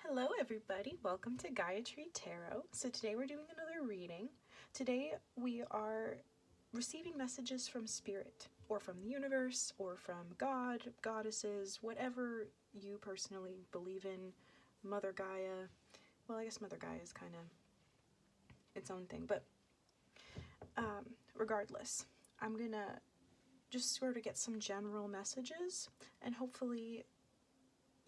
Hello everybody, welcome to Gayatri Tarot. So today we're doing another reading. Today we are receiving messages from Spirit, or from the universe, or from God, goddesses, whatever you personally believe in. Mother Gaia. Well, I guess Mother Gaia is kind of its own thing, but regardless, I'm gonna just sort of get some general messages, and hopefully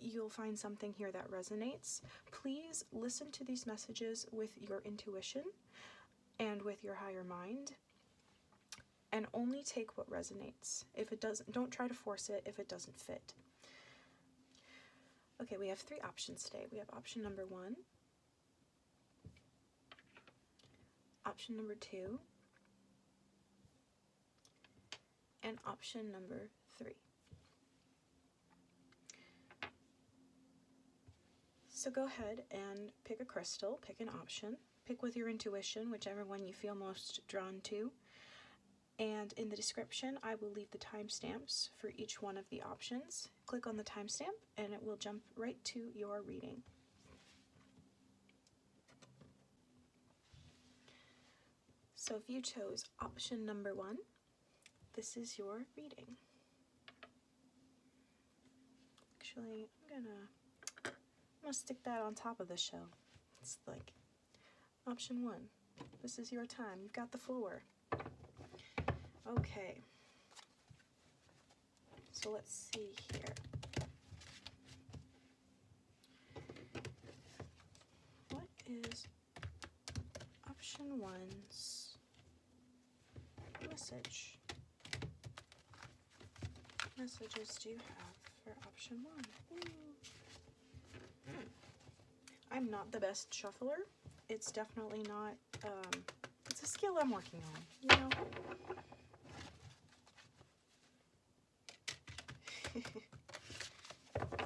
you'll find something here that resonates. Please listen to these messages with your intuition and with your higher mind, and only take what resonates. If it doesn't, don't try to force it if it doesn't fit. Okay, we have three options today. We have option number 1, option number 2, and option number 3. So go ahead and pick a crystal, pick an option, pick with your intuition, whichever one you feel most drawn to. And in the description, I will leave the timestamps for each one of the options. Click on the timestamp and it will jump right to your reading. So if you chose option number 1, this is your reading. Actually, I'm gonna stick that on top of the show. It's like option 1. This is your time. You've got the floor. Okay. So let's see here. What is option 1's message? What messages do you have for option 1? Ooh. I'm not the best shuffler. It's definitely not, it's a skill I'm working on, you know?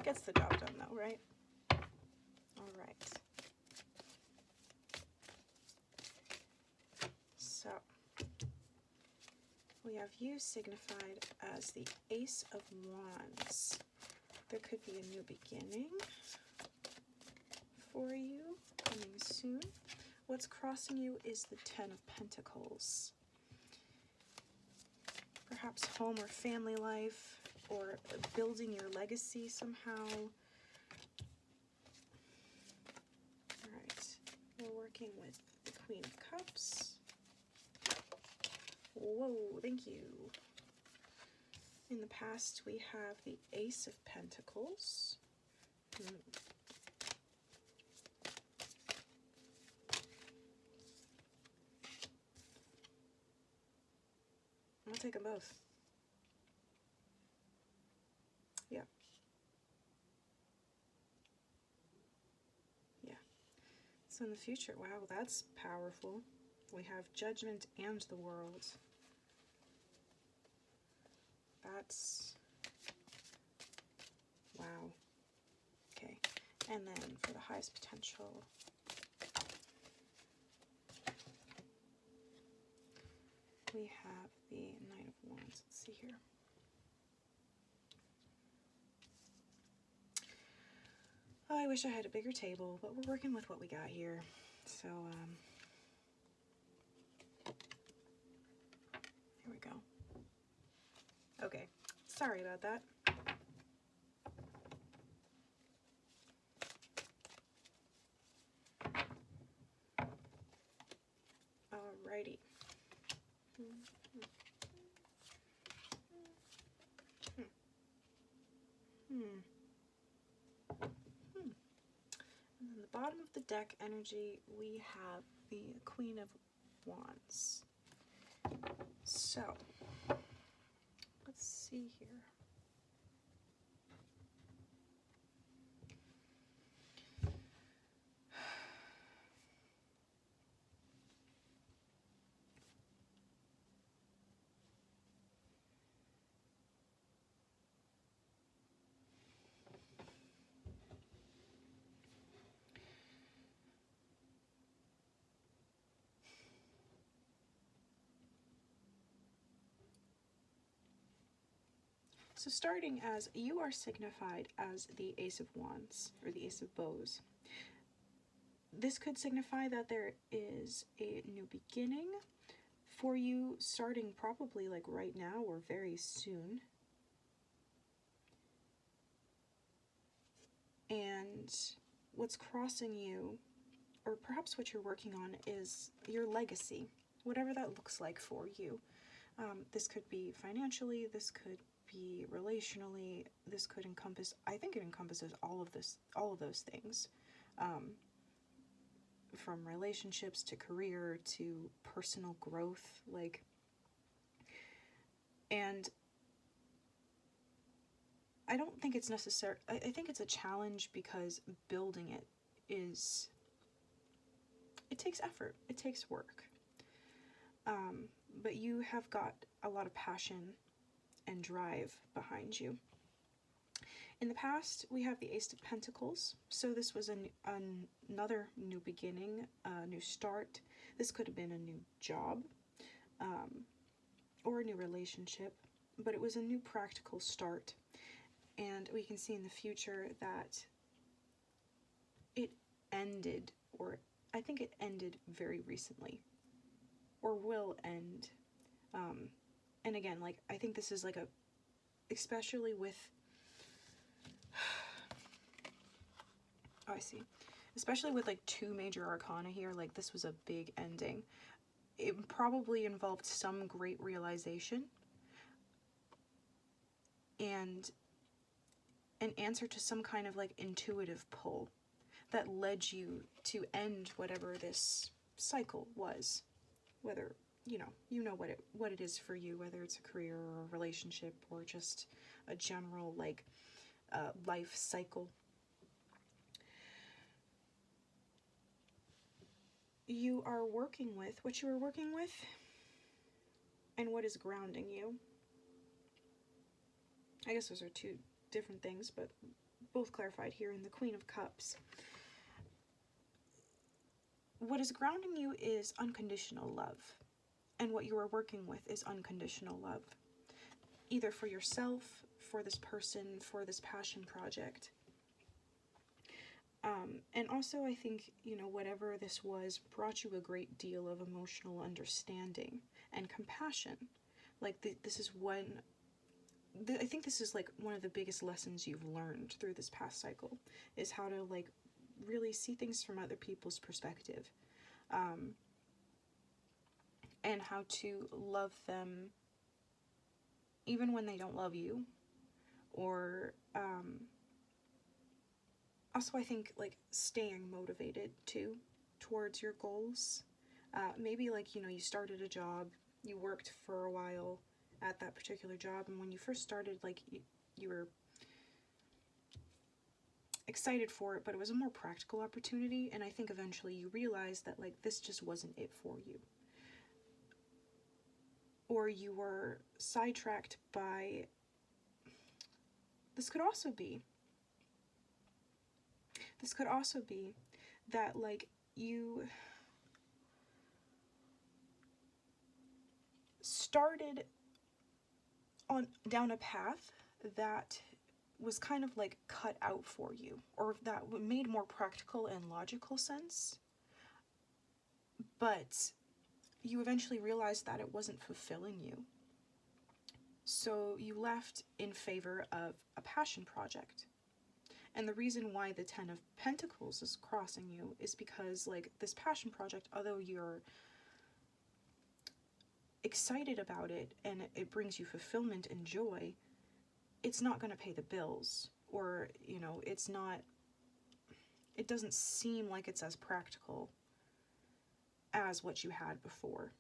Gets the job done though, right? Alright. So, we have you signified as the Ace of Wands. There could be a new beginning for you coming soon. What's crossing you is the 10 of Pentacles. Perhaps home or family life, or building your legacy somehow. Alright, we're working with the Queen of Cups. Whoa, thank you. In the past, we have the Ace of Pentacles. I'll take them both. Yeah. Yeah. So in the future, wow, that's powerful. We have Judgment and the World. That's, wow. Okay. And then for the highest potential, we have the Knight of Wands. Let's see here. Oh, I wish I had a bigger table, but we're working with what we got here. So, here we go. Okay, sorry about that. Alrighty. And then the bottom of the deck energy, we have the Queen of Wands. So, let's see here. So starting as you are signified as the Ace of Wands, or the Ace of Bows. This could signify that there is a new beginning for you, starting probably like right now or very soon. And what's crossing you, or perhaps what you're working on, is your legacy, whatever that looks like for you. This could be financially, this could be relationally, this could encompass, I think it encompasses all of those things. From relationships to career to personal growth, and I don't think it's necessary. I think it's a challenge because building it takes effort, it takes work. But you have got a lot of passion and drive behind you. In the past, we have the Ace of Pentacles, so this was another new beginning, a new start. This could have been a new job, or a new relationship, but it was a new practical start. And we can see in the future that it ended, or I think it ended very recently, or will end. And again, I think this is especially with, oh, I see. Especially with two major arcana here, this was a big ending. It probably involved some great realization and an answer to some kind of intuitive pull that led you to end whatever this cycle was. Whether you know what it is for you, whether it's a career or a relationship or just a general life cycle. You are working with what you are working with and what is grounding you. I guess those are two different things, but both clarified here in the Queen of Cups. What is grounding you is unconditional love, and what you are working with is unconditional love, either for yourself, for this person, for this passion project. And also, I think, whatever this was brought you a great deal of emotional understanding and compassion. This is I think this is one of the biggest lessons you've learned through this past cycle, is how to really see things from other people's perspective, and how to love them even when they don't love you, or also I think staying motivated too towards your goals. Maybe you started a job, you worked for a while at that particular job, and when you first started you were excited for it, but it was a more practical opportunity, and I think eventually you realized that this just wasn't it for you. Or you were sidetracked by, this could also be that you started down a path that was kind of cut out for you, or that made more practical and logical sense, but you eventually realized that it wasn't fulfilling you. So you left in favor of a passion project. And the reason why the Ten of Pentacles is crossing you is because this passion project, although you're excited about it and it brings you fulfillment and joy, it's not going to pay the bills, or it doesn't seem like it's as practical as what you had before.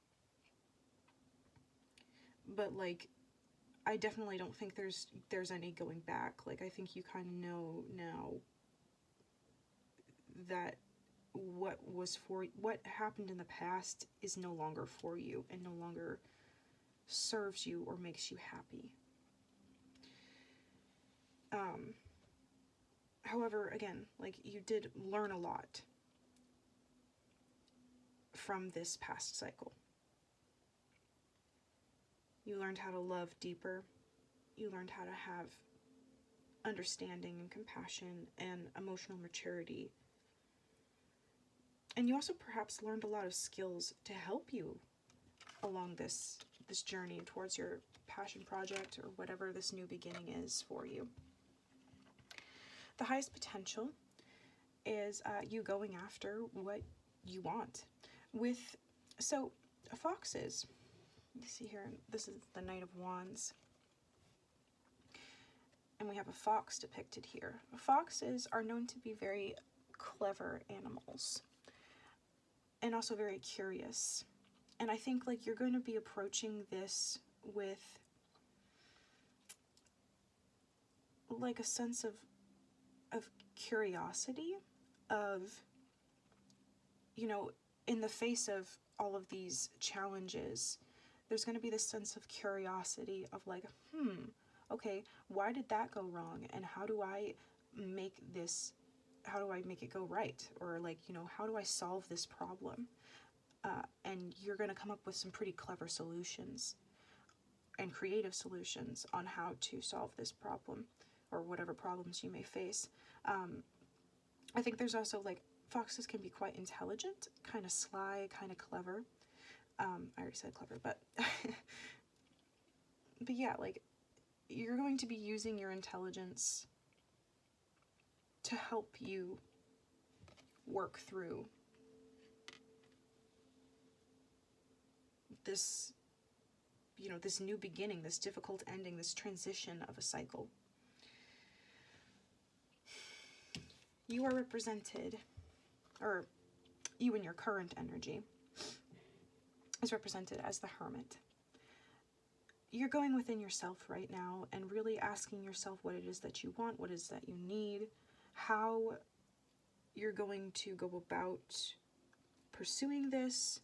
But I definitely don't think there's any going back. I think you kind of know now that what happened in the past is no longer for you and no longer serves you or makes you happy. However, again, you did learn a lot from this past cycle. You learned how to love deeper. you learned how to have understanding and compassion and emotional maturity. And you also perhaps learned a lot of skills to help you along this journey towards your passion project or whatever this new beginning is for you. The highest potential is you going after what you want. So foxes, you see here, this is the Knight of Wands, and we have a fox depicted here. Foxes are known to be very clever animals and also very curious. And I think like you're going to be approaching this with like a sense of curiosity, of, you know, in the face of all of these challenges, there's going to be this sense of curiosity of like, okay, why did that go wrong? And how do I make it go right? Or like, you know, how do I solve this problem? And you're going to come up with some pretty clever solutions and creative solutions on how to solve this problem or whatever problems you may face. I think there's also like, foxes can be quite intelligent, kind of sly, kind of clever. I already said clever, but but yeah, like you're going to be using your intelligence to help you work through this, you know, this new beginning, this difficult ending, this transition of a cycle. You are represented, or you in your current energy is represented as the Hermit. You're going within yourself right now and really asking yourself what it is that you want, what it is that you need, how you're going to go about pursuing this.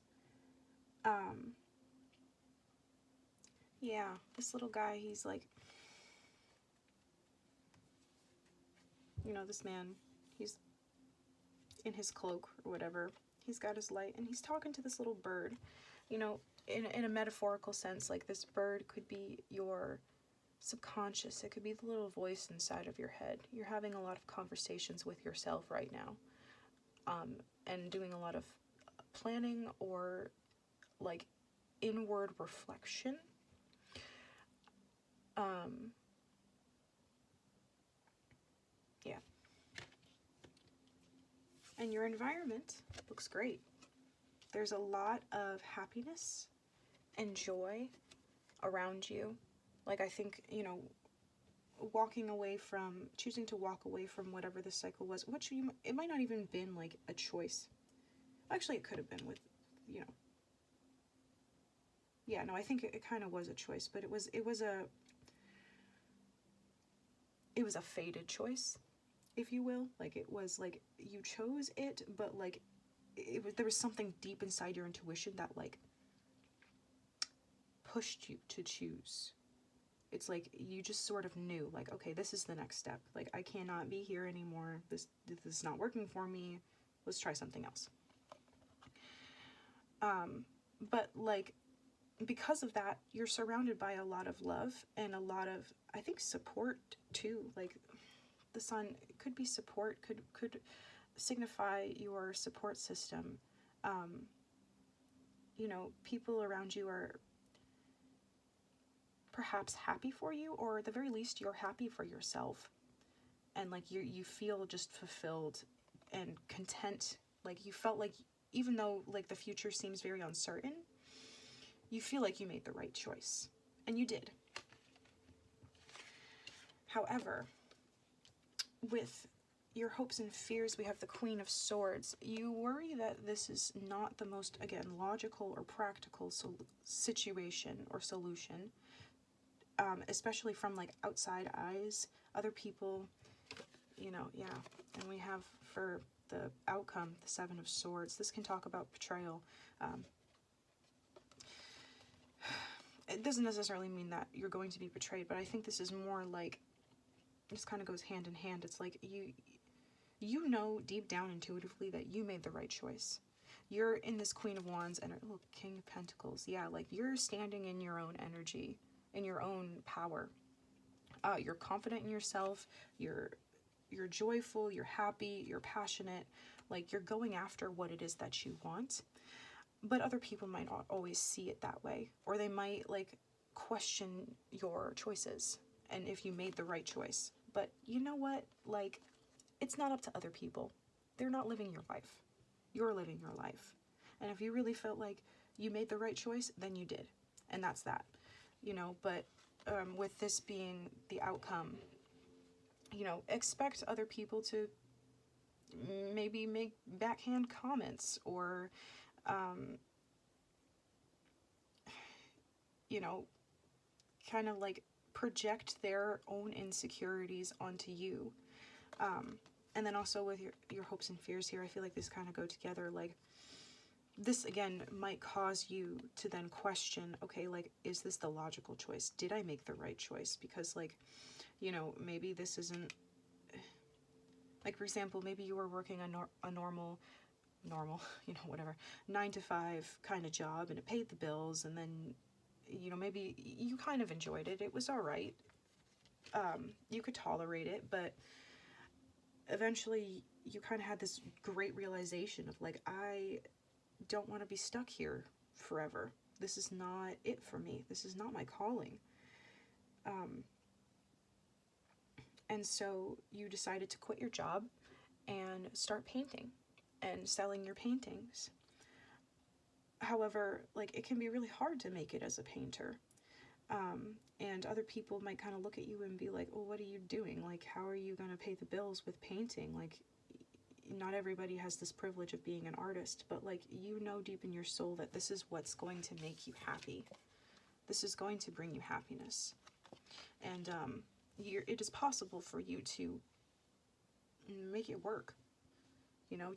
Yeah, this little guy, he's like, you know, this man, he's in his cloak or whatever. He's got his light and he's talking to this little bird. You know, in a metaphorical sense, like this bird could be your subconscious. It could be the little voice inside of your head. You're having a lot of conversations with yourself right now, and doing a lot of planning or like inward reflection. Yeah. And your environment looks great. There's a lot of happiness and joy around you. Like, I think, you know, choosing to walk away from whatever this cycle was, which it might not even been like a choice. Actually, it could have been with, you know, yeah, no, I think it kind of was a choice, but it was a fated choice, if you will. Like, it was like you chose it, but like there was something deep inside your intuition that like pushed you to choose. It's like you just sort of knew, like, okay, this is the next step. Like, I cannot be here anymore. This is not working for me. Let's try something else. But like, because of that, you're surrounded by a lot of love and a lot of, I think, support too. Like, the sun could be support, could signify your support system. You know, people around you are perhaps happy for you, or at the very least you're happy for yourself, and like you feel just fulfilled and content. Like, you felt like, even though like the future seems very uncertain, you feel like you made the right choice, and you did. However, with your hopes and fears, we have the Queen of Swords. You worry that this is not the most, again, logical or practical situation or solution, especially from like outside eyes, other people, you know, yeah. And we have, for the outcome, the Seven of Swords. This can talk about betrayal. It doesn't necessarily mean that you're going to be betrayed, but I think this is more like, this kind of goes hand in hand. It's like you know deep down intuitively that you made the right choice. You're in this Queen of Wands and King of Pentacles. Yeah, like, you're standing in your own energy, in your own power. You're confident in yourself. You're joyful. You're happy. You're passionate. Like, you're going after what it is that you want. But other people might not always see it that way, or they might like question your choices and if you made the right choice. But you know what? Like, it's not up to other people. They're not living your life. You're living your life. And if you really felt like you made the right choice, then you did. And that's that, you know. But with this being the outcome, you know, expect other people to maybe make backhand comments, or you know, kind of like project their own insecurities onto you. And then also with your hopes and fears here, I feel like this kind of go together. Like, this again might cause you to then question, okay, like, is this the logical choice? Did I make the right choice? Because, like, you know, maybe this isn't, like, for example, maybe you were working a normal, you know, whatever, 9 to 5 kind of job, and it paid the bills, and then, you know, maybe you kind of enjoyed it. It was all right. You could tolerate it, but eventually you kind of had this great realization of, like, I don't want to be stuck here forever. This is not it for me. This is not my calling. And so you decided to quit your job and start painting and selling your paintings. However, like, it can be really hard to make it as a painter. And other people might kind of look at you and be like, well, what are you doing? Like, how are you going to pay the bills with painting? Like, not everybody has this privilege of being an artist, but, like, you know deep in your soul that this is what's going to make you happy. This is going to bring you happiness. And it is possible for you to make it work, you know,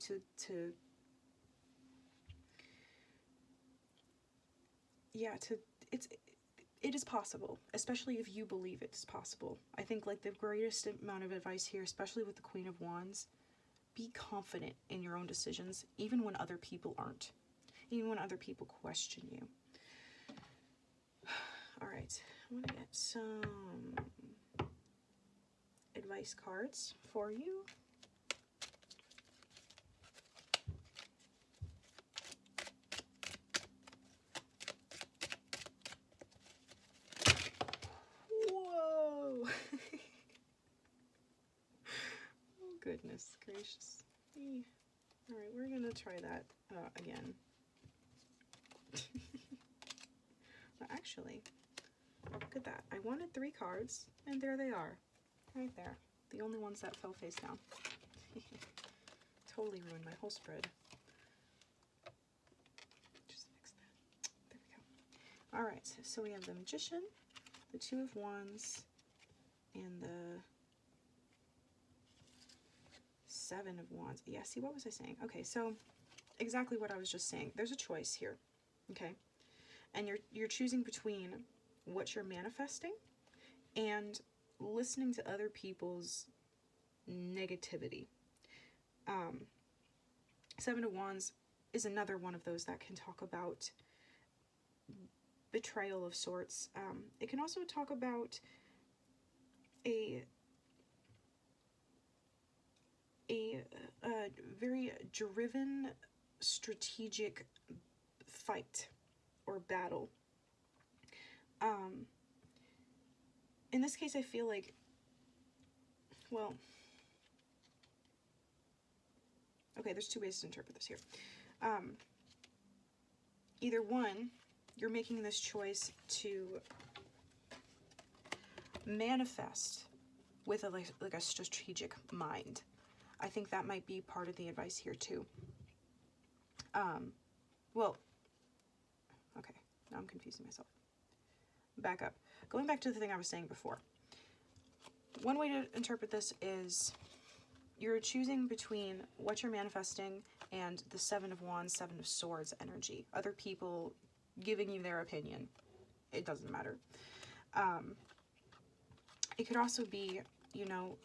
it is possible, especially if you believe it's possible. I think, like, the greatest amount of advice here, especially with the Queen of Wands, be confident in your own decisions, even when other people aren't, even when other people question you. All right, I'm gonna get some advice cards for you. Whoa! Oh, goodness gracious. All right, we're gonna try that again. Actually, look at that. I wanted 3 cards, and there they are, right there. The only ones that fell face down. Totally ruined my whole spread. Just fix that. There we go. All right, so we have the Magician, the 2 of Wands, and the 7 of Wands. Yeah, see, what was I saying? Okay, so exactly what I was just saying. There's a choice here, okay? And you're choosing between what you're manifesting and listening to other people's negativity. 7 of Wands is another one of those that can talk about betrayal of sorts. It can also talk about a very driven, strategic fight or battle. In this case, I feel like, well, okay, there's 2 ways to interpret this here. Either one, you're making this choice to manifest with a strategic mind. I think that might be part of the advice here too. Well, okay, now I'm confusing myself. Back up. Going back to the thing I was saying before. One way to interpret this is you're choosing between what you're manifesting and the 7 of Wands, 7 of Swords energy. Other people giving you their opinion. It doesn't matter. It could also be, you know,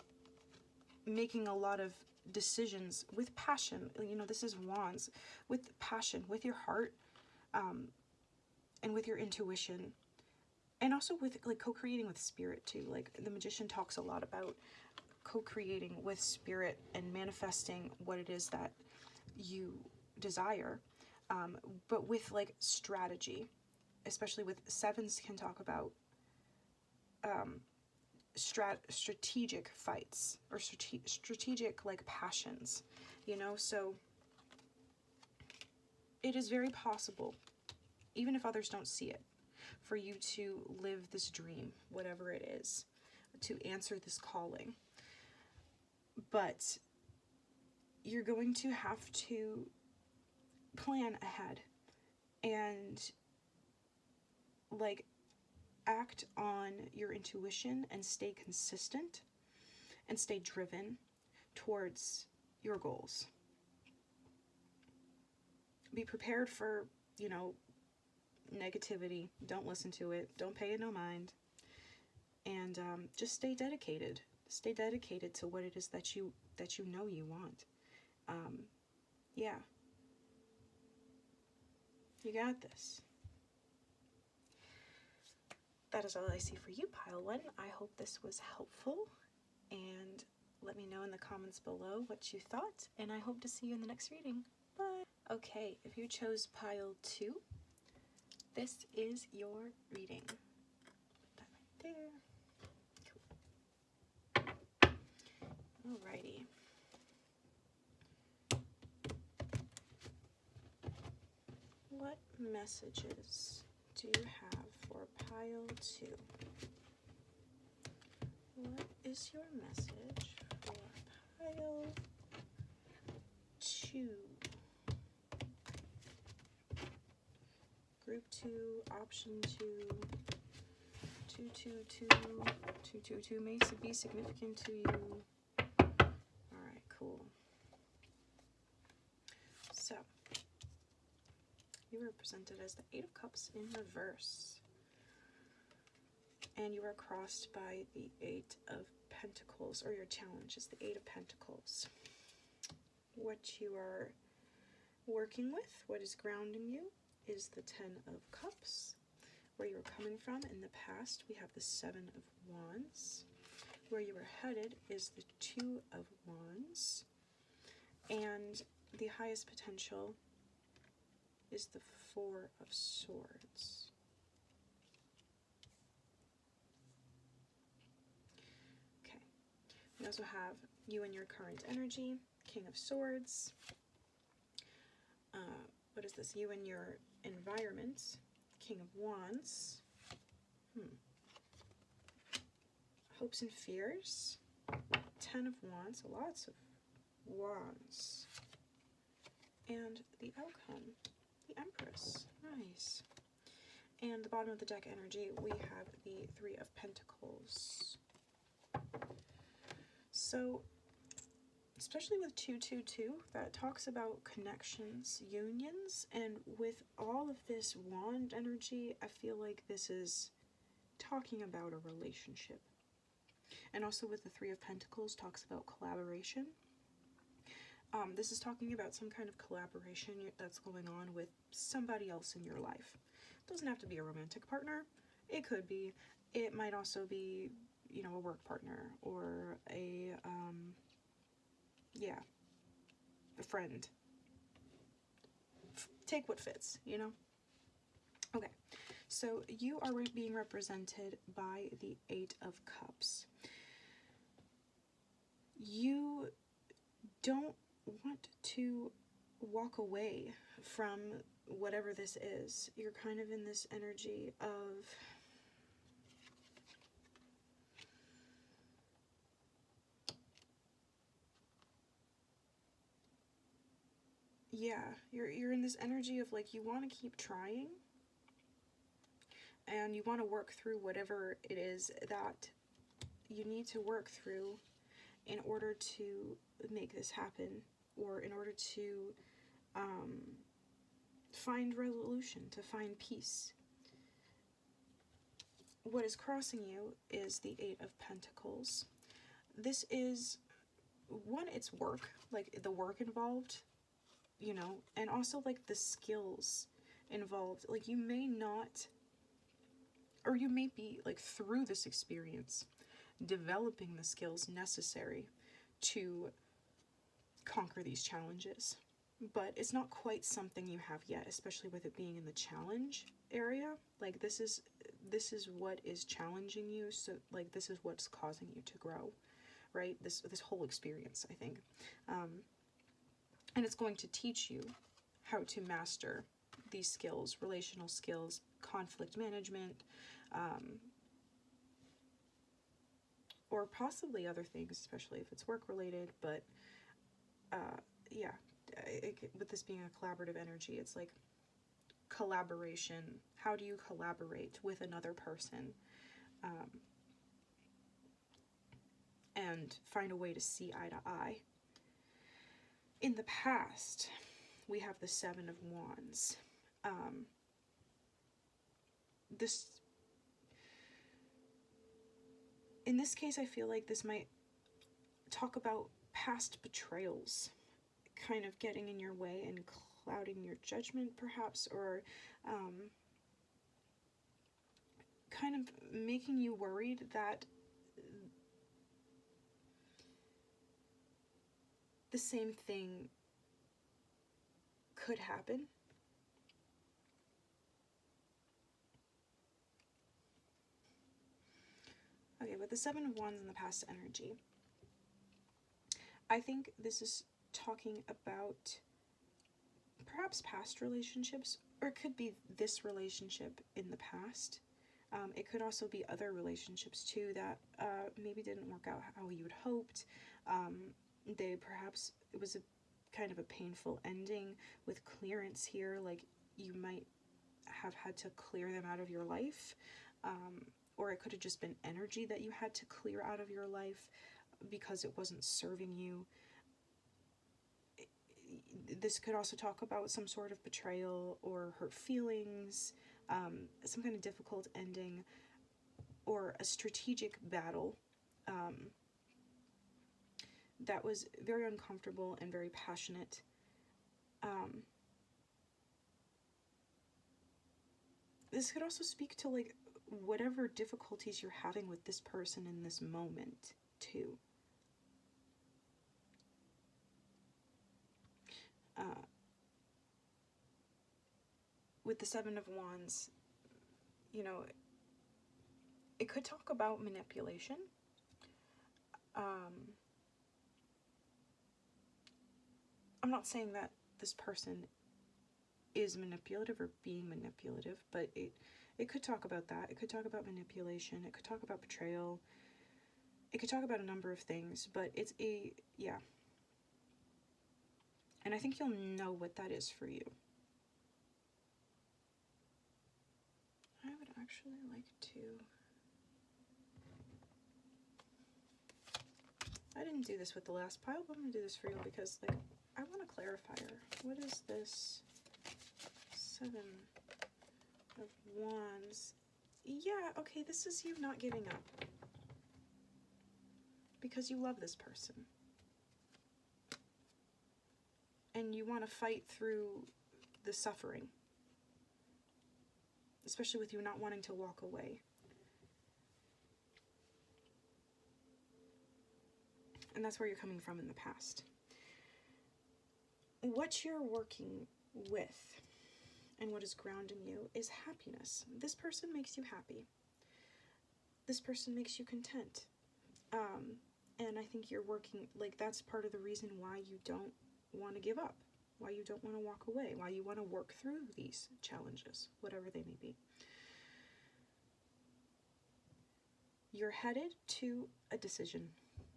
making a lot of decisions with passion. You know, this is Wands. With passion, with your heart, and with your intuition. And also with like co-creating with spirit too. Like the Magician talks a lot about co-creating with spirit and manifesting what it is that you desire, but with like strategy, especially with sevens can talk about strategic fights or strategic like passions, you know. So it is very possible, even if others don't see it, for you to live this dream, whatever it is, to answer this calling. But you're going to have to plan ahead and like act on your intuition and stay consistent and stay driven towards your goals. Be prepared for, you know, negativity. Don't listen to it. Don't pay it no mind. And just stay dedicated. Stay dedicated to what it is that you know you want. Yeah. You got this. That is all I see for you, Pile 1. I hope this was helpful. And let me know in the comments below what you thought. And I hope to see you in the next reading. Bye. Okay, if you chose Pile 2, this is your reading. Put that right there. Cool. Alrighty. What messages do you have for Pile 2? What is your message for Pile 2? Group 2, option 2, 222, 222 may be significant to you. Alright, cool. So, you are presented as the 8 of Cups in reverse. And you are crossed by the 8 of Pentacles, or your challenge is the 8 of Pentacles. What you are working with, what is grounding you, is the 10 of Cups. Where you're coming from in the past, we have the 7 of Wands. Where you are headed is the 2 of Wands. And the highest potential is the 4 of Swords. Okay. We also have you and your current energy, King of Swords. What is this? You and your environment, King of Wands. Hopes and fears, 10 of Wands, lots of Wands. And the outcome, the Empress, nice. And the bottom of the deck energy, we have the 3 of Pentacles. So, especially with 222, that talks about connections, unions, and with all of this wand energy, I feel like this is talking about a relationship. And also with the 3 of Pentacles, talks about collaboration. This is talking about some kind of collaboration that's going on with somebody else in your life. It doesn't have to be a romantic partner. It could be. It might also be, you know, a work partner or a friend. Take what fits, you know? Okay, so you are being represented by the 8 of Cups. You don't want to walk away from whatever this is. You're kind of in this energy of you're in this energy of like you want to keep trying and you want to work through whatever it is that you need to work through in order to make this happen, or in order to find resolution, to find peace. What is crossing you is the 8 of Pentacles. This is, one, it's work, like the work involved, you know, and also like the skills involved. Like you may not or you may be like through this experience developing the skills necessary to conquer these challenges. But it's not quite something you have yet, especially with it being in the challenge area. Like this is what is challenging you, so like this is what's causing you to grow, right? This whole experience, I think. And it's going to teach you how to master these skills, relational skills, conflict management, or possibly other things, especially if it's work related. But yeah, with this being a collaborative energy, it's like collaboration. How do you collaborate with another person and find a way to see eye to eye? In the past, we have the Seven of Wands. In this case, I feel like this might talk about past betrayals kind of getting in your way and clouding your judgment, perhaps, or kind of making you worried that the same thing could happen. Okay, with the Seven of Wands in the past energy, I think this is talking about perhaps past relationships, or it could be this relationship in the past. It could also be other relationships too that maybe didn't work out how you had hoped. It was a kind of a painful ending with clearance here, like you might have had to clear them out of your life. Or it could have just been energy that you had to clear out of your life because it wasn't serving you. This could also talk about some sort of betrayal or hurt feelings, some kind of difficult ending, or a strategic battle that was very uncomfortable and very passionate. This could also speak to like whatever difficulties you're having with this person in this moment too. With the Seven of Wands, you know, it could talk about manipulation. I'm not saying that this person is manipulative or being manipulative, but it could talk about that. It could talk about manipulation. It could talk about betrayal. It could talk about a number of things, but it's yeah. And I think you'll know what that is for you. I would actually like to... I didn't do this with the last pile, but I'm going to do this for you because, like, I want a clarifier. What is this Seven of Wands? Yeah, okay, this is you not giving up. Because you love this person. And you want to fight through the suffering. Especially with you not wanting to walk away. And that's where you're coming from in the past. What you're working with and what is grounding you is happiness. This person makes you happy. This person makes you content. And I think you're working, like, that's part of the reason why you don't want to give up, why you don't want to walk away, why you want to work through these challenges, whatever they may be. You're headed to a decision.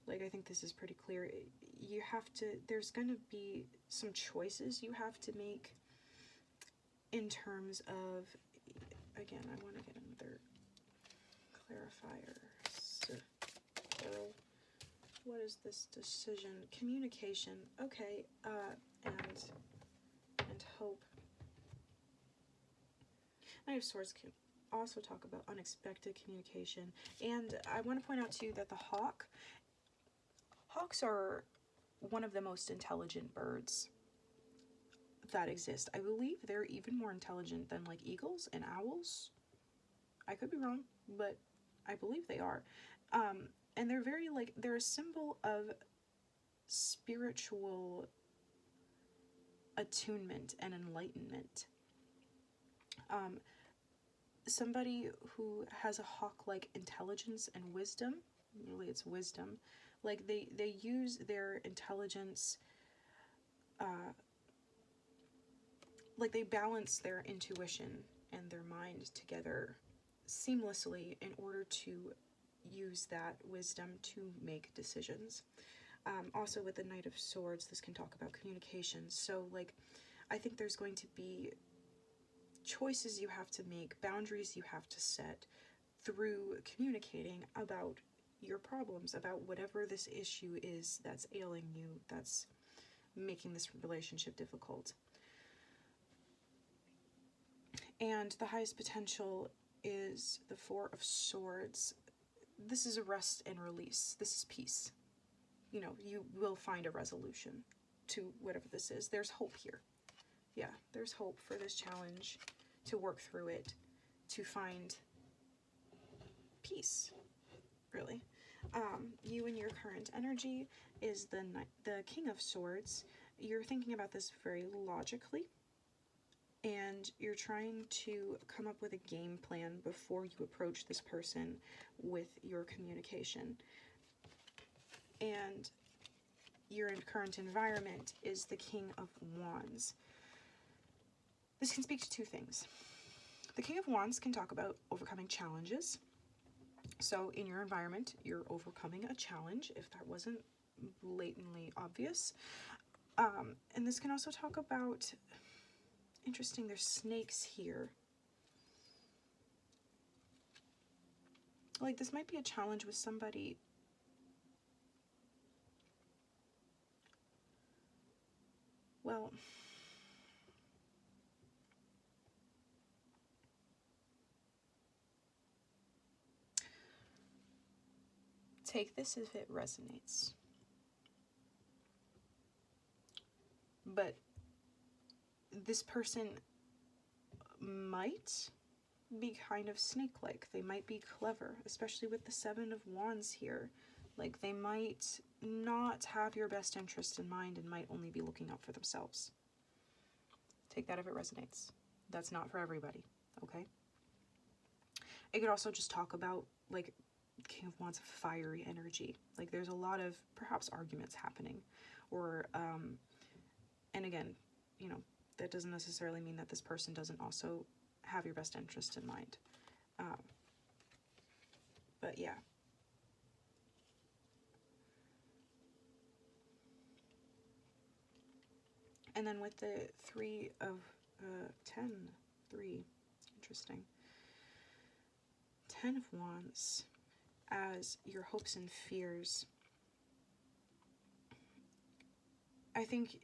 Like, I think this is pretty clear. You have to, there's going to be some choices you have to make in terms of, again, I want to get another clarifier. So, what is this decision? Communication. Okay, and hope. Knight of Swords can also talk about unexpected communication. And I want to point out too that the hawks are one of the most intelligent birds that exist. I believe they're even more intelligent than like eagles and owls. I could be wrong, but I believe they are. And they're very, like, they're a symbol of spiritual attunement and enlightenment. Somebody who has a hawk-like intelligence and wisdom, really it's wisdom, like they use their intelligence, like they balance their intuition and their mind together seamlessly in order to use that wisdom to make decisions. Also with the Knight of Swords, this can talk about communication. So, like, I think there's going to be choices you have to make, boundaries you have to set through communicating about your problems, about whatever this issue is that's ailing you, that's making this relationship difficult. And the highest potential is the Four of Swords. This is a rest and release. This is peace. You know, you will find a resolution to whatever this is. There's hope here. Yeah, there's hope for this challenge, to work through it, to find peace, really. You and your current energy is the King of Swords. You're thinking about this very logically, and you're trying to come up with a game plan before you approach this person with your communication. And your current environment is the King of Wands. This can speak to two things. The King of Wands can talk about overcoming challenges. So in your environment, you're overcoming a challenge, if that wasn't blatantly obvious. And this can also talk about, interesting, there's snakes here. Like, this might be a challenge with somebody. Well, take this if it resonates. But this person might be kind of snake-like. They might be clever, especially with the Seven of Wands here. Like, they might not have your best interest in mind and might only be looking out for themselves. Take that if it resonates. That's not for everybody, okay? It could also just talk about, like, King of Wands, fiery energy. Like, there's a lot of perhaps arguments happening, or and again, you know, that doesn't necessarily mean that this person doesn't also have your best interest in mind. But yeah. And then with the 3 of 10, 3, interesting. 10 of Wands as your hopes and fears. I think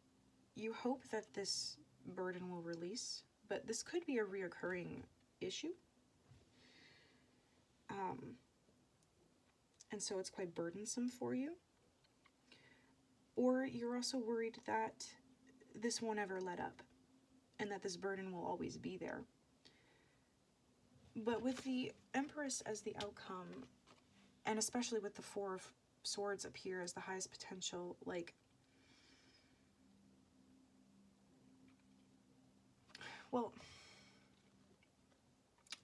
you hope that this burden will release, but this could be a reoccurring issue. And so it's quite burdensome for you. Or you're also worried that this won't ever let up, and that this burden will always be there. But with the Empress as the outcome, and especially with the Four of Swords up here as the highest potential, like, well,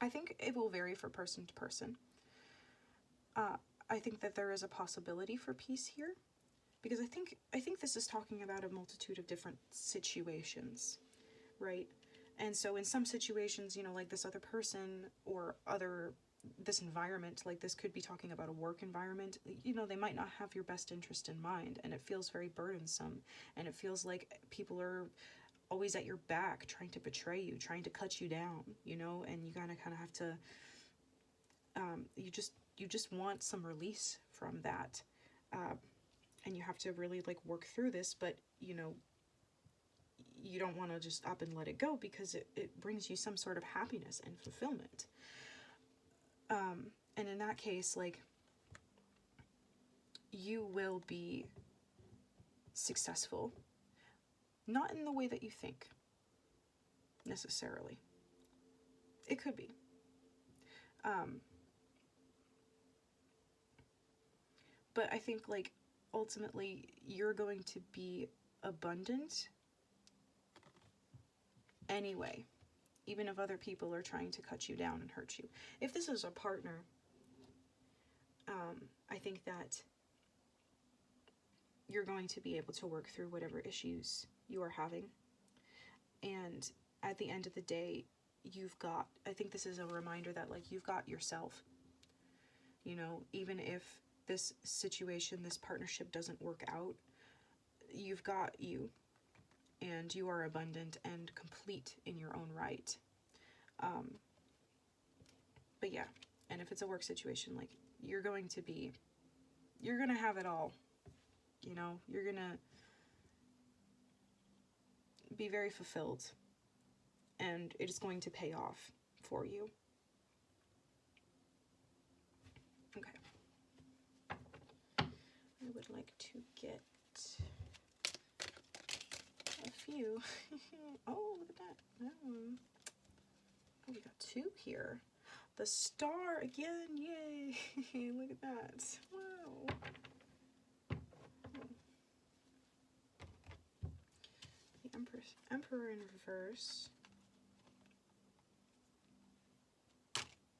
I think it will vary from person to person. I think that there is a possibility for peace here, because I think this is talking about a multitude of different situations, right? And so in some situations, you know, like this other person or this environment, like this could be talking about a work environment, you know, they might not have your best interest in mind, and it feels very burdensome, and it feels like people are always at your back, trying to betray you, trying to cut you down, you know, and you kind of have to, you just want some release from that, and you have to really, like, work through this, but, you know, you don't want to just up and let it go, because it brings you some sort of happiness and fulfillment. And in that case, like, you will be successful, not in the way that you think, necessarily. It could be. But I think, like, ultimately you're going to be abundant anyway, even if other people are trying to cut you down and hurt you. If this is a partner, I think that you're going to be able to work through whatever issues you are having. And at the end of the day, I think this is a reminder that, like, you've got yourself. You know, even if this situation, this partnership doesn't work out, you've got you, and you are abundant and complete in your own right. But yeah, and if it's a work situation, like, you're going to have it all. You know, you're going to be very fulfilled, and it is going to pay off for you. Okay. I would like to get a few. Oh, look at that. Oh, we got two here. The star again, yay. Look at that. Wow. The Emperor in reverse.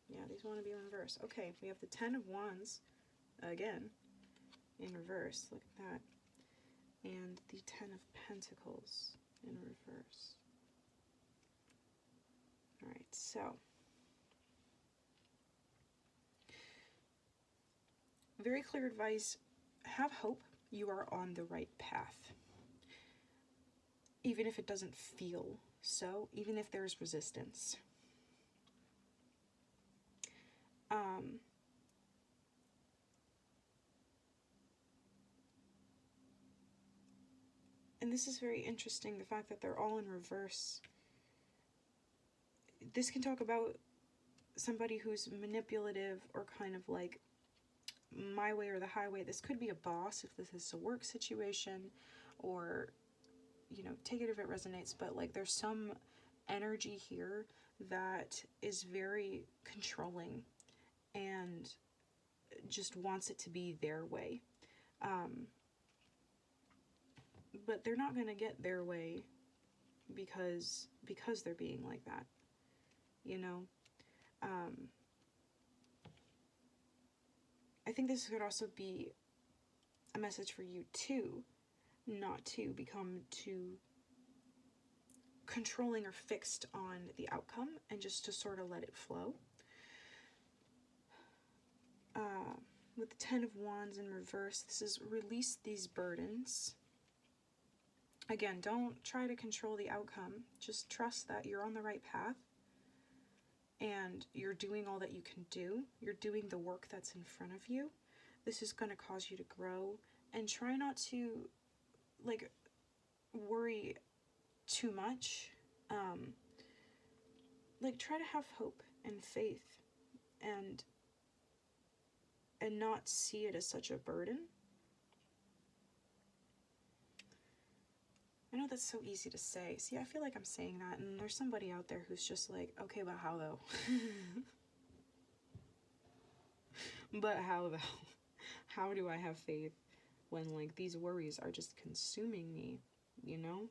Yeah, these want to be in reverse. Okay, we have the 10 of Wands again in reverse. Look at that. And the 10 of Pentacles in reverse. All right, so very clear advice. Have hope. You are on the right path. Even if it doesn't feel so, even if there's resistance. And this is very interesting, the fact that they're all in reverse. This can talk about somebody who's manipulative or kind of like my way or the highway. This could be a boss if this is a work situation, or, you know, take it if it resonates, but like there's some energy here that is very controlling and just wants it to be their way. But they're not going to get their way because they're being like that, you know. I think this could also be a message for you too, not to become too controlling or fixed on the outcome, and just to sort of let it flow. With the 10 of Wands in reverse, this is release these burdens. Again, don't try to control the outcome. Just trust that you're on the right path and you're doing all that you can do. You're doing the work that's in front of you. This is going to cause you to grow, and try not to, like, worry too much. Like, try to have hope and faith and not see it as such a burden. I know that's so easy to say. See, I feel like I'm saying that, and there's somebody out there who's just like, okay, but how though? But how though? How do I have faith when, like, these worries are just consuming me, you know?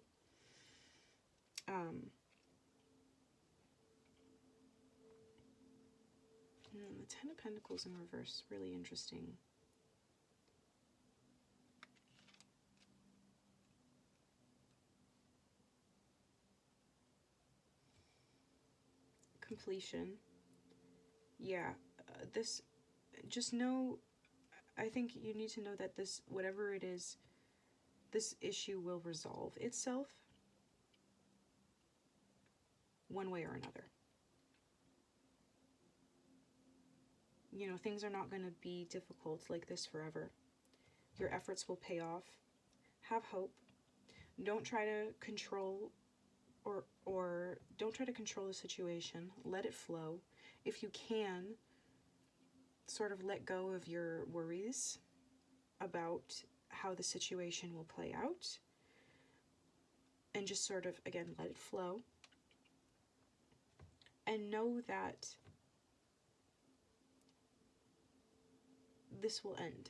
And the 10 of Pentacles in reverse, really interesting. Completion. Yeah, this, just know, I think you need to know that this, whatever it is, this issue will resolve itself one way or another. You know, things are not going to be difficult like this forever. Your efforts will pay off. Have hope. Don't try to control or don't try to control the situation. Let it flow. If you can, sort of let go of your worries about how the situation will play out, and just sort of, again, let it flow. And know that this will end.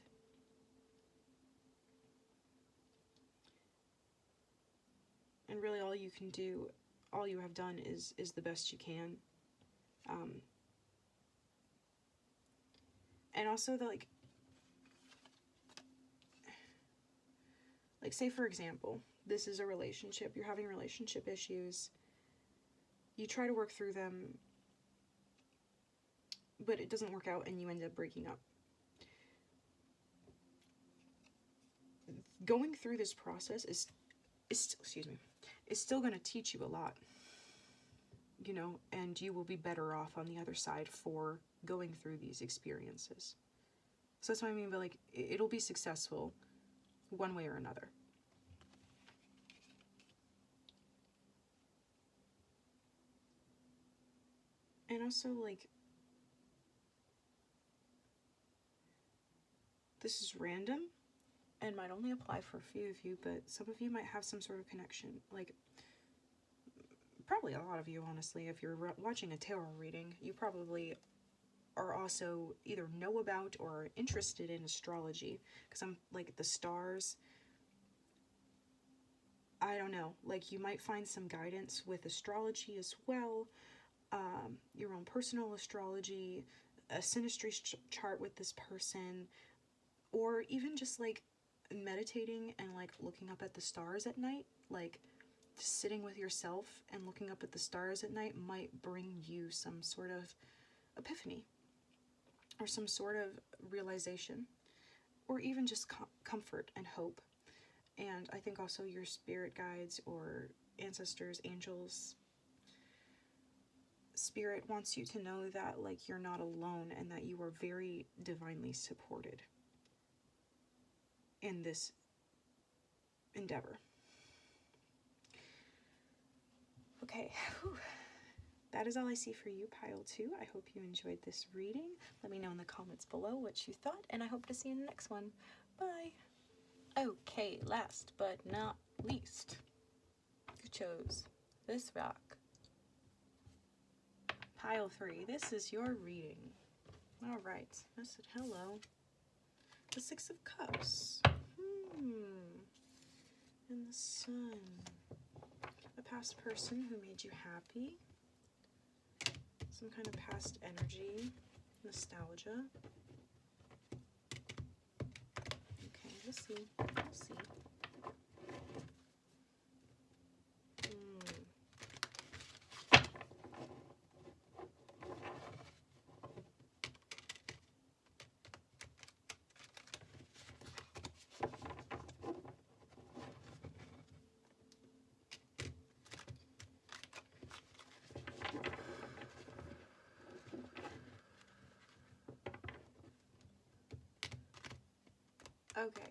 And really all you can do, all you have done is the best you can. And also the, like say for example, this is a relationship, you're having relationship issues, you try to work through them, but it doesn't work out and you end up breaking up. Going through this process is still going to teach you a lot, you know, and you will be better off on the other side for going through these experiences. So that's what I mean by, like, it'll be successful one way or another. And also, like, this is random and might only apply for a few of you, but some of you might have some sort of connection. Like, probably a lot of you, honestly, if you're watching a tarot reading, you probably are also either know about or are interested in astrology, because I'm like, the stars, I don't know, like, you might find some guidance with astrology as well, your own personal astrology, a synastry chart with this person, or even just like meditating and like looking up at the stars at night, like just sitting with yourself and looking up at the stars at night might bring you some sort of epiphany or some sort of realization, or even just comfort and hope. And I think also your spirit guides or ancestors, angels, spirit wants you to know that, like, you're not alone and that you are very divinely supported in this endeavor. Okay, whew. That is all I see for you, pile 2. I hope you enjoyed this reading. Let me know in the comments below what you thought, and I hope to see you in the next one. Bye. Okay, last but not least, you chose this rock. Pile 3, this is your reading. Alright, I said hello. The 6 of Cups. And the Sun. A past person who made you happy. Some kind of past energy. Nostalgia. Okay, we'll see. We'll see. Okay.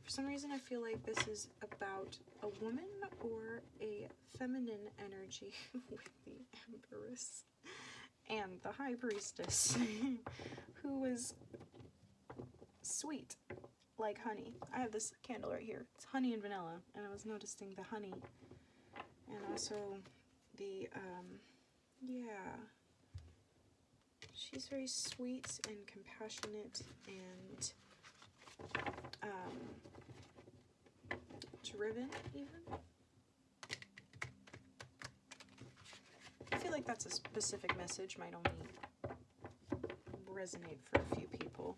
For some reason, I feel like this is about a woman or a feminine energy with the Empress and the High Priestess who was sweet like honey. I have this candle right here. It's honey and vanilla, and I was noticing the honey and also the, yeah. She's very sweet and compassionate and driven, even. I feel like that's a specific message, might only resonate for a few people.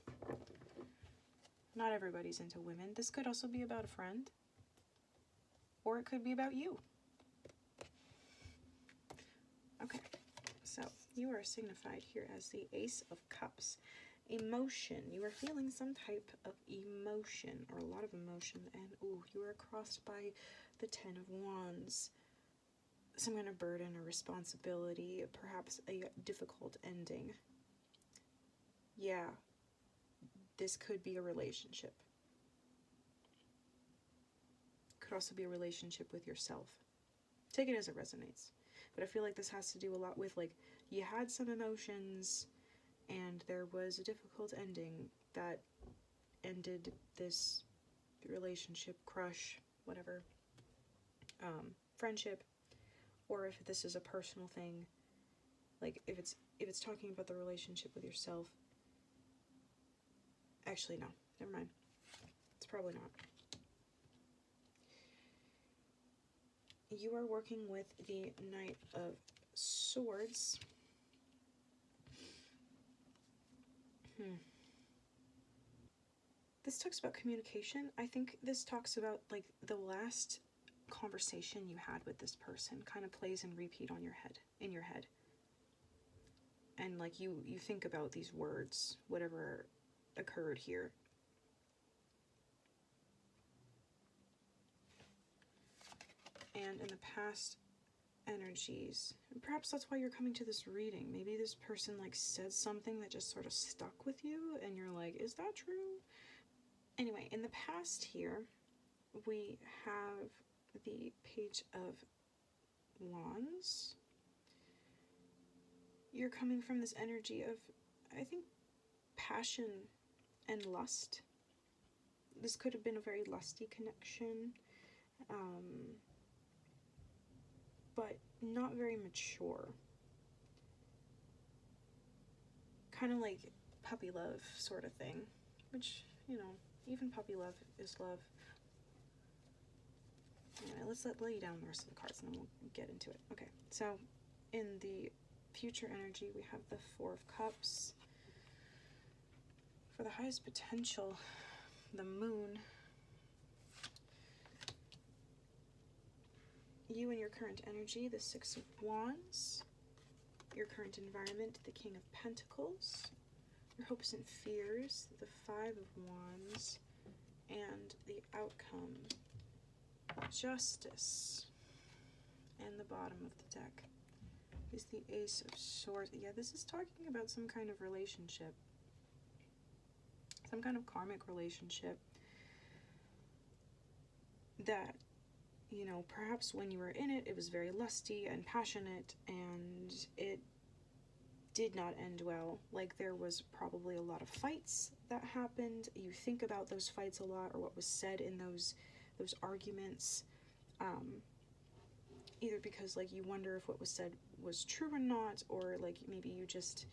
Not everybody's into women. This could also be about a friend, or it could be about you. Okay, so you are signified here as the Ace of Cups. Emotion. You are feeling some type of emotion, or a lot of emotion, and ooh, you are crossed by the 10 of Wands. Some kind of burden or responsibility, perhaps a difficult ending. Yeah, this could be a relationship. Could also be a relationship with yourself. Take it as it resonates. But I feel like this has to do a lot with, like, you had some emotions and there was a difficult ending that ended this relationship, crush, whatever, friendship, or if this is a personal thing, like if it's talking about the relationship with yourself, Actually, no. Never mind. It's probably not. You are working with the Knight of Swords. This talks about communication. I think this talks about like the last conversation you had with this person kind of plays and repeat on in your head. And like you think about these words, whatever occurred here. And in the past energies, and perhaps that's why you're coming to this reading. Maybe this person like said something that just sort of stuck with you and you're like, is that true? Anyway, in the past here, we have the Page of Wands. You're coming from this energy of, I think, passion and lust. This could have been a very lusty connection, but not very mature. Kind of like puppy love sort of thing, which, you know, even puppy love is love. Anyway, let's lay you down the rest of the cards and then we'll get into it. Okay, so in the future energy, we have the Four of Cups. For the highest potential, the Moon. You and your current energy, the Six of Wands. Your current environment, the King of Pentacles. Your hopes and fears, the Five of Wands. And the outcome, Justice. And the bottom of the deck is the Ace of Swords. Yeah, this is talking about some kind of relationship. Some kind of karmic relationship that, you know, perhaps when you were in it, it was very lusty and passionate, and it did not end well. Like, there was probably a lot of fights that happened. You think about those fights a lot, or what was said in those arguments, either because, like, you wonder if what was said was true or not, or, like, maybe you just,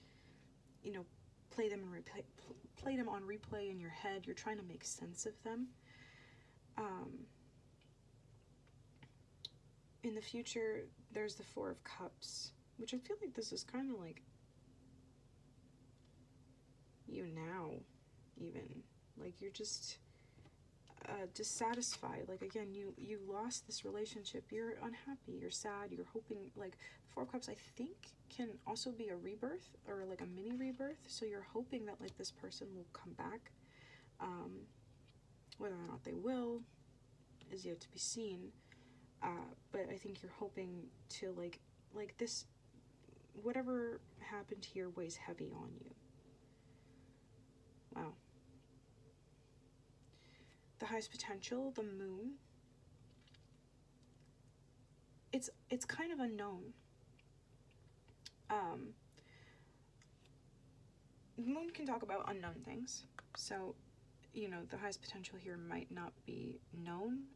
you know, play them on replay in your head. You're trying to make sense of them. In the future, there's the Four of Cups, which I feel like this is kind of like you now, even. Like, you're just dissatisfied. Like, again, you lost this relationship. You're unhappy. You're sad. You're hoping, like, the Four of Cups, I think, can also be a rebirth, or like a mini rebirth. So you're hoping that, like, this person will come back. Whether or not they will is yet to be seen. But I think you're hoping to, like this, whatever happened here weighs heavy on you. Wow. The highest potential, the Moon. It's kind of unknown. The Moon can talk about unknown things. So, you know, the highest potential here might not be known.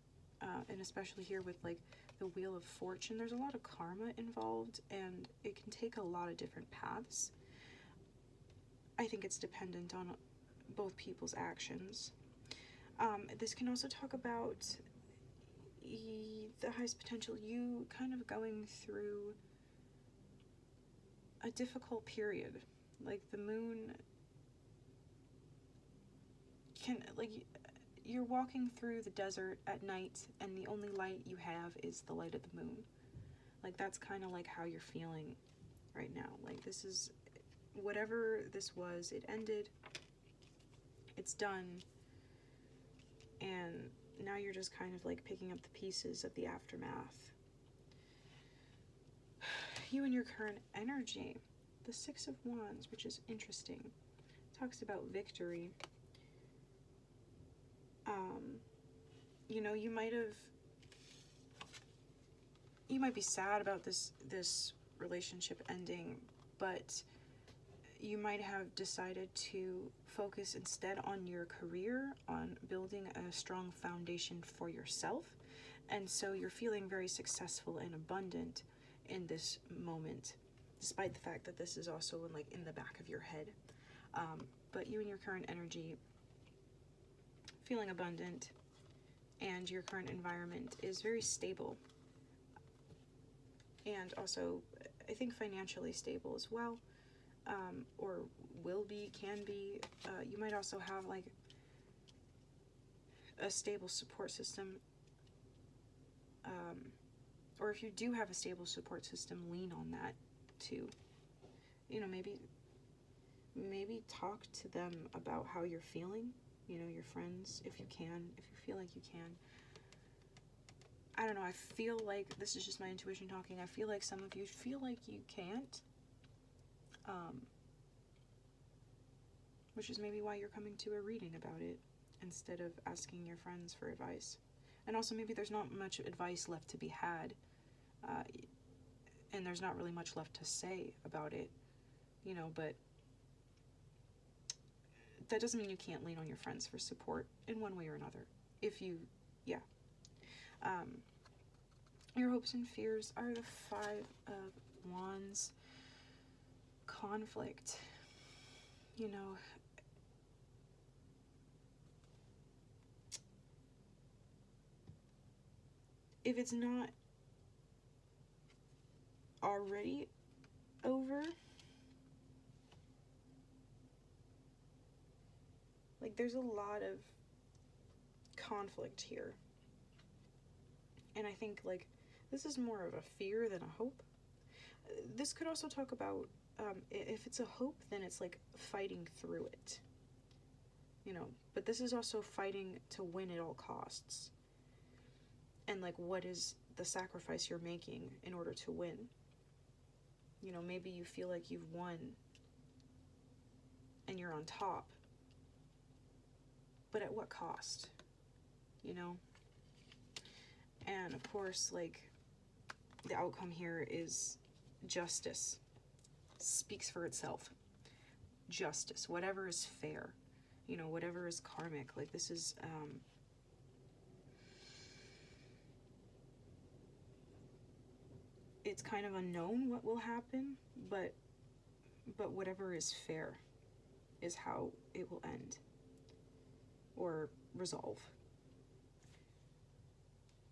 And especially here with, like, the Wheel of Fortune, there's a lot of karma involved, and it can take a lot of different paths. I think it's dependent on both people's actions. This can also talk about the highest potential, you kind of going through a difficult period. Like, the Moon can, like, you're walking through the desert at night, and the only light you have is the light of the moon. Like, that's kind of like how you're feeling right now. Like, this is, whatever this was, it ended, it's done, and now you're just kind of like picking up the pieces of the aftermath. You and your current energy, the Six of Wands, which is interesting, talks about victory. You know, you might be sad about this relationship ending, but you might have decided to focus instead on your career, on building a strong foundation for yourself, and so you're feeling very successful and abundant in this moment, despite the fact that this is also in the back of your head. But you and your current energy, feeling abundant, and your current environment is very stable. And also, I think financially stable as well, or will be, can be. You might also have like a stable support system, or if you do have a stable support system, lean on that too. You know, maybe talk to them about how you're feeling, you know, your friends, if you can, if you feel like you can. I don't know, I feel like, this is just my intuition talking, I feel like some of you feel like you can't, which is maybe why you're coming to a reading about it instead of asking your friends for advice. And also maybe there's not much advice left to be had, and there's not really much left to say about it, you know, but that doesn't mean you can't lean on your friends for support in one way or another. If you, yeah. Your hopes and fears are the 5 of Wands. Conflict. You know, if it's not already over, like there's a lot of conflict here. And I think like this is more of a fear than a hope. This could also talk about, if it's a hope, then it's like fighting through it, you know, but this is also fighting to win at all costs. And like, what is the sacrifice you're making in order to win? You know, maybe you feel like you've won and you're on top, but at what cost, you know? And of course, like, the outcome here is justice. Speaks for itself. Justice, whatever is fair, you know, whatever is karmic. Like, this is, it's kind of unknown what will happen, but whatever is fair is how it will end or resolve.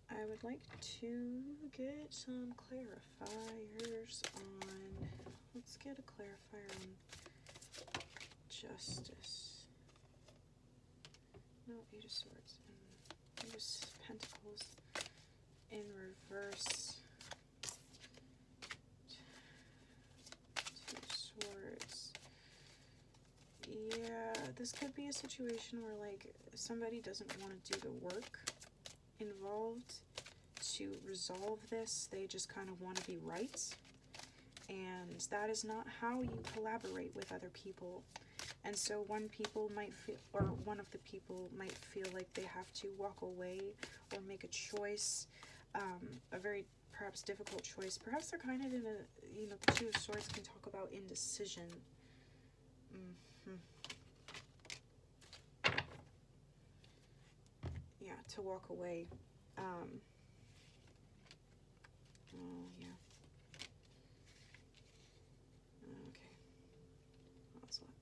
I would like to get some clarifiers on, let's get a clarifier on justice. No, 8 of Swords and 8 of Pentacles in reverse. 2 of Swords. Yeah, this could be a situation where like somebody doesn't want to do the work involved to resolve this. They just kind of want to be right, and that is not how you collaborate with other people. And so one of the people might feel like they have to walk away or make a choice, a very perhaps difficult choice. Perhaps they're kind of in a, you know, the 2 of Swords can talk about indecision. Yeah, to walk away. Oh, yeah. Okay. That's what.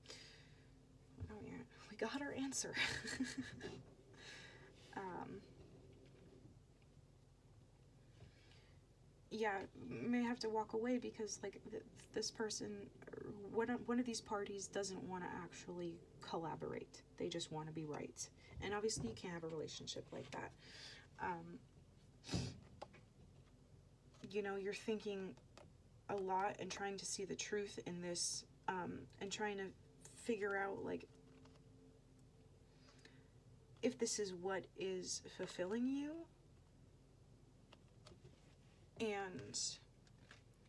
Oh, yeah. We got our answer. Yeah, may have to walk away because, like, this person, one of these parties doesn't want to actually collaborate. They just want to be right. And obviously you can't have a relationship like that. You know, you're thinking a lot and trying to see the truth in this, and trying to figure out, like, if this is what is fulfilling you, and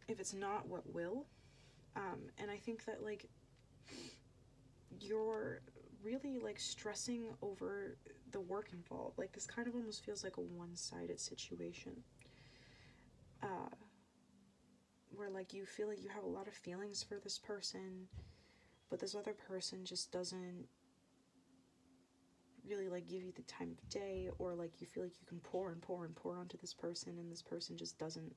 if it's not, what will. And I think that, like, you're really, like, stressing over the work involved. Like, this kind of almost feels like a one-sided situation. Where, like, you feel like you have a lot of feelings for this person, but this other person just doesn't really, like, give you the time of day, or, like, you feel like you can pour and pour and pour onto this person, and this person just doesn't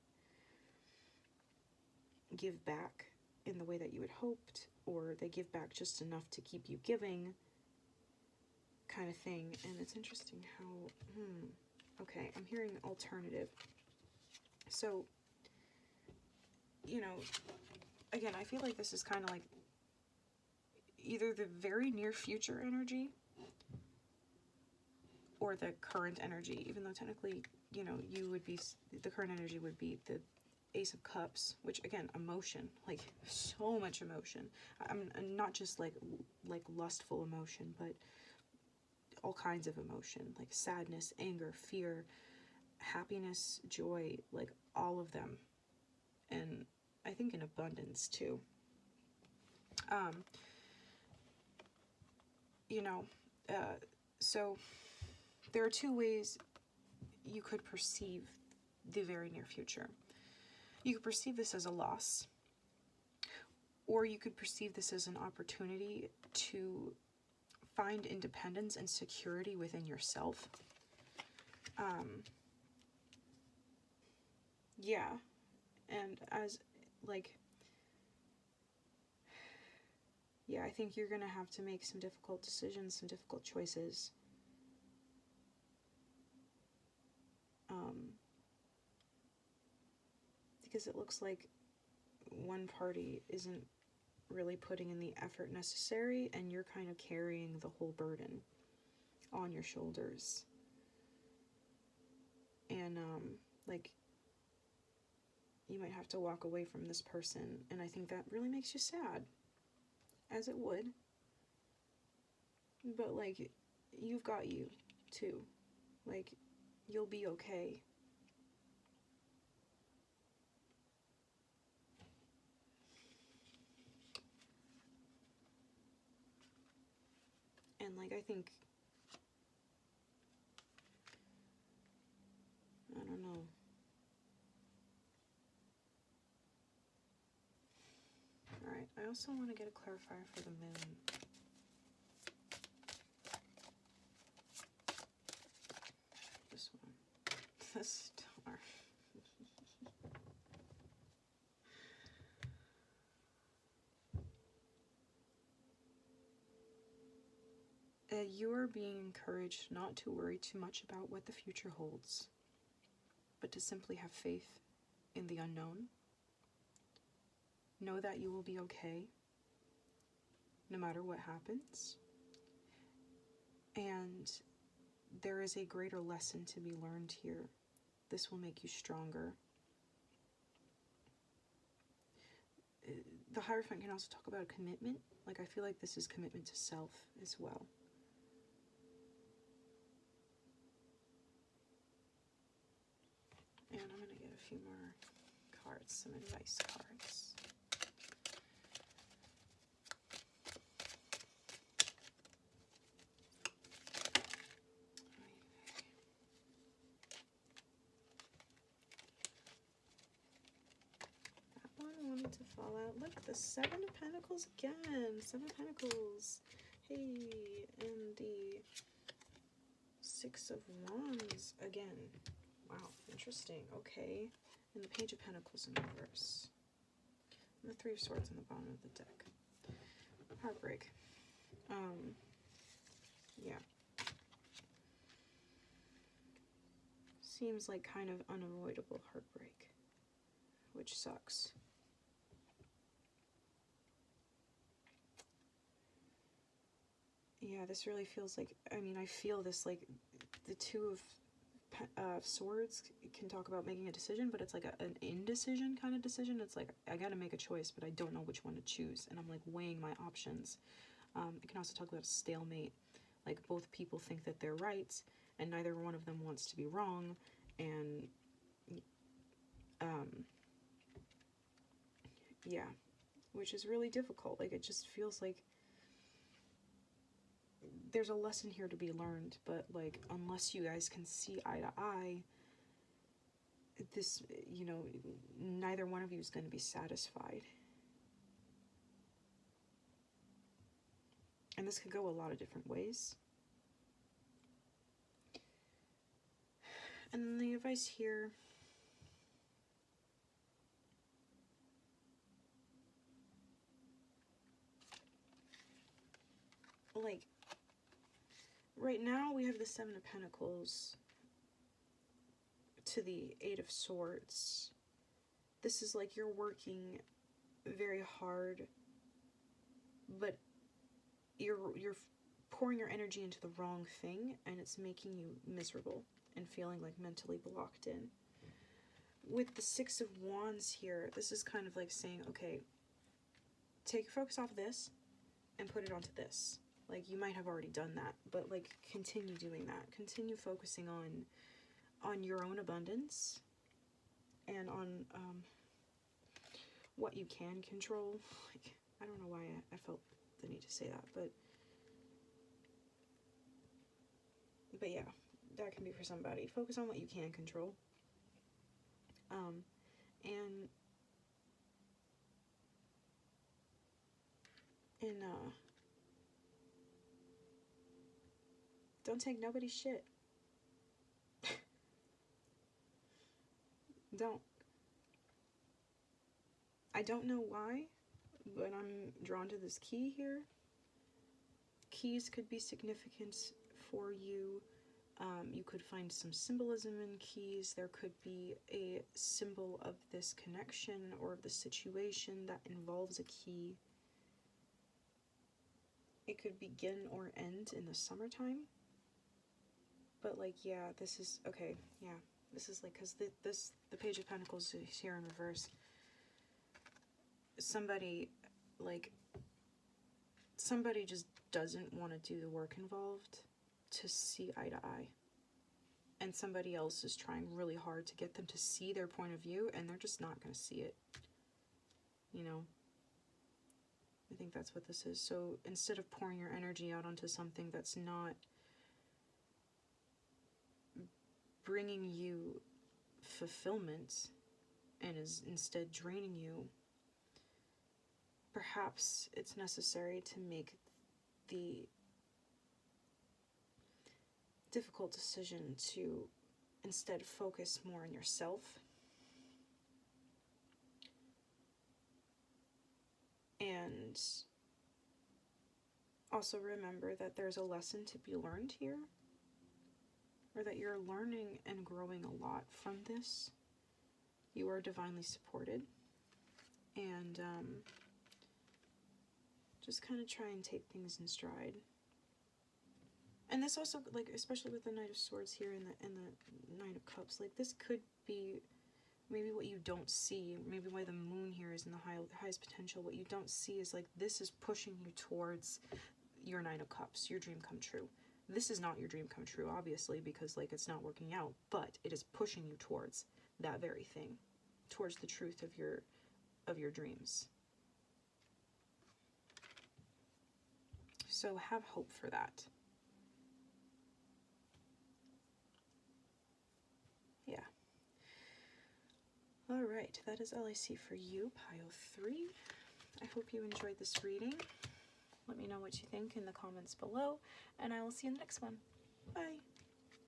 give back in the way that you had hoped, or they give back just enough to keep you giving. kind of thing. And it's interesting how, okay, I'm hearing alternative. So, you know, again, I feel like this is kind of like either the very near future energy or the current energy, even though technically, you know, you would be, the current energy would be the Ace of Cups, which again, emotion, like so much emotion. I'm not just like lustful emotion, but all kinds of emotion, like sadness, anger, fear, happiness, joy, like all of them. And I think in abundance too. You know, so there are two ways you could perceive the very near future. You could perceive this as a loss, or you could perceive this as an opportunity to find independence and security within yourself. Yeah, and as, like, yeah, I think you're gonna have to make some difficult decisions, some difficult choices. Because it looks like one party isn't really putting in the effort necessary, and you're kind of carrying the whole burden on your shoulders. And, like, you might have to walk away from this person, and I think that really makes you sad, as it would. But, like, you've got you, too. Like, you'll be okay. And, like, I think, I don't know. Alright, I also want to get a clarifier for the moon. This one. The star. You are being encouraged not to worry too much about what the future holds, but to simply have faith in the unknown. Know that you will be okay, no matter what happens. And there is a greater lesson to be learned here. This will make you stronger. The Hierophant can also talk about a commitment. Like, I feel like this is commitment to self as well. And I'm going to get a few more cards, some advice cards. That one wanted to fall out. Look, the Seven of Pentacles again. Seven of Pentacles. Hey, and the Six of Wands again. Wow, interesting. Okay. And the Page of Pentacles in reverse. And the Three of Swords on the bottom of the deck. Heartbreak. Yeah. Seems like kind of unavoidable heartbreak, which sucks. Yeah, this really feels like, I mean, I feel this, like, the Two of Swords can talk about making a decision, but it's like an indecision kind of decision. It's like, I gotta make a choice, but I don't know which one to choose, and I'm like weighing my options. It can also talk about a stalemate, like both people think that they're right, and neither one of them wants to be wrong, and yeah, which is really difficult. Like, it just feels like there's a lesson here to be learned, but, like, unless you guys can see eye to eye, this, you know, neither one of you is going to be satisfied. And this could go a lot of different ways. And then the advice here, like, right now we have the Seven of Pentacles to the Eight of Swords. This is like you're working very hard, but you're pouring your energy into the wrong thing, and it's making you miserable and feeling like mentally blocked in. With the Six of Wands here, this is kind of like saying, okay, take your focus off this and put it onto this. Like, you might have already done that, but like, continue doing that. Continue focusing on your own abundance and on what you can control. Like, I don't know why I felt the need to say that, but yeah, that can be for somebody. Focus on what you can control. And don't take nobody's shit. Don't. I don't know why, but I'm drawn to this key here. Keys could be significant for you. You could find some symbolism in keys. There could be a symbol of this connection or of the situation that involves a key. It could begin or end in the summertime. But like, yeah, this is, okay, yeah. This is like, because the Page of Pentacles is here in reverse. Somebody just doesn't want to do the work involved to see eye to eye. And somebody else is trying really hard to get them to see their point of view, and they're just not going to see it. You know? I think that's what this is. So instead of pouring your energy out onto something that's not bringing you fulfillment and is instead draining you, perhaps it's necessary to make the difficult decision to instead focus more on yourself and also remember that there's a lesson to be learned here, or that you're learning and growing a lot from this. You are divinely supported, and just kind of try and take things in stride. And this also, like, especially with the Knight of Swords here and the Knight of Cups, like, this could be maybe what you don't see, maybe why the moon here is in the highest potential. What you don't see is, like, this is pushing you towards your Nine of Cups, your dream come true. This is not your dream come true, obviously, because, like, it's not working out, but it is pushing you towards that very thing, towards the truth of your dreams. So have hope for that. Yeah. All right, that is all I see for you, pile 3. I hope you enjoyed this reading. Let me know what you think in the comments below, and I will see you in the next one. Bye.